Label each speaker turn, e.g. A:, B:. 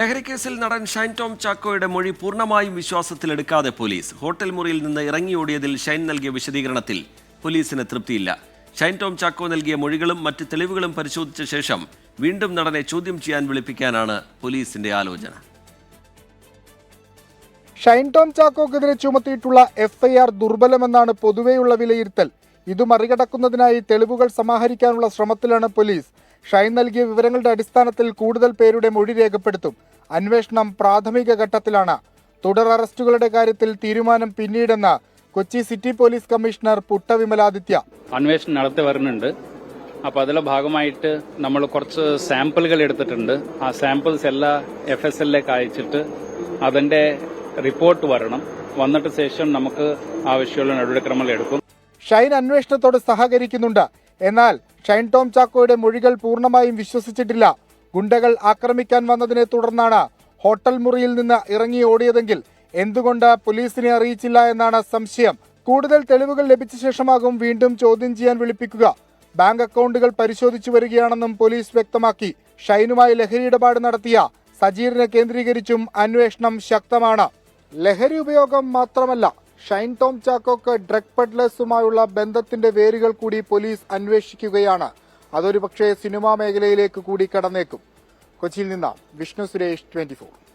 A: ലഹരിക്കേസിൽ നടൻ ഷൈൻ ടോം ചാക്കോയുടെ മൊഴി പൂർണ്ണമായും വിശ്വാസത്തിലെടുക്കാതെ പോലീസ്. ഹോട്ടൽ മുറിയിൽ നിന്ന് ഇറങ്ങിയോടിയതിൽ ഷൈൻ നൽകിയ വിശദീകരണത്തിൽ പോലീസിന് തൃപ്തിയില്ല. ഷൈൻ ടോം ചാക്കോ നൽകിയ മൊഴികളും മറ്റ് തെളിവുകളും പരിശോധിച്ച ശേഷം വീണ്ടും നടനെ ചോദ്യം ചെയ്യാൻ വിളിപ്പിക്കാനാണ് പോലീസിന്റെ ആലോചന.
B: ഷൈൻ ടോം ചാക്കോക്കെതിരെ ചുമത്തിയിട്ടുള്ള എഫ്ഐആർ ദുർബലമെന്നാണ് പൊതുവെയുള്ള വിലയിരുത്തൽ. ഇത് മറികടക്കുന്നതിനായി തെളിവുകൾ സമാഹരിക്കാനുള്ള ശ്രമത്തിലാണ് പോലീസ്. ഷൈൻ നൽകിയ വിവരങ്ങളുടെ അടിസ്ഥാനത്തിൽ കൂടുതൽ പേരുടെ മൊഴി രേഖപ്പെടുത്തും. അന്വേഷണം പ്രാഥമിക ഘട്ടത്തിലാണ്. തുടർ അറസ്റ്റുകളുടെ കാര്യത്തിൽ തീരുമാനം പിന്നീടെന്ന് Kochi city police commissioner Putta Vimaladitya.
C: അന്വേഷണം നടത്തി വരുന്നുണ്ട്. അപ്പോൾ അതിലെ ഭാഗമായിട്ട് നമ്മൾ കുറച്ച് സാമ്പിളുകൾ എടുത്തിട്ടുണ്ട്. ആ സാമ്പിൾസ് എല്ലാം FSLലേക്ക് അയച്ചിട്ട് അതിന്റെ റിപ്പോർട്ട് വന്നിട്ട് ശേഷം നമുക്ക് ആവശ്യമുള്ള നടപടിക്രമങ്ങൾ എടുക്കും.
B: ഷൈൻ അന്വേഷണത്തോട് സഹകരിക്കുന്നുണ്ട്. എന്നാൽ ഷൈൻ ടോം ചാക്കോയുടെ മൊഴികൾ പൂർണ്ണമായും വിശ്വസിച്ചിട്ടില്ല. ഗുണ്ടകൾ ആക്രമിക്കാൻ വന്നതിനെ തുടർന്നാണ് ഹോട്ടൽ മുറിയിൽ നിന്ന് ഇറങ്ങി ഓടിയതെങ്കിൽ എന്തുകൊണ്ട് പോലീസിനെ അറിയിച്ചില്ല എന്നാണ് സംശയം. കൂടുതൽ തെളിവുകൾ ലഭിച്ച ശേഷമാകും വീണ്ടും ചോദ്യം ചെയ്യാൻ വിളിപ്പിക്കുക. ബാങ്ക് അക്കൗണ്ടുകൾ പരിശോധിച്ചു വരികയാണെന്നും പോലീസ് വ്യക്തമാക്കി. ഷൈനുമായി ലഹരി ഇടപാട് നടത്തിയ സജീറിനെ കേന്ദ്രീകരിച്ചും അന്വേഷണം ശക്തമാണ്. ലഹരി ഉപയോഗം മാത്രമല്ല, ഷൈൻ ടോം ചാക്കോക്ക് ഡ്രഗ് പെഡ്ലേഴ്സുമായുള്ള ബന്ധത്തിന്റെ വേരുകൾ കൂടി പോലീസ് അന്വേഷിക്കുകയാണ്. അതൊരു പക്ഷേ സിനിമാ മേഖലയിലേക്ക് കൂടി കടന്നേക്കും. കൊച്ചിയിൽ നിന്ന് വിഷ്ണു സുരേഷ്, 24.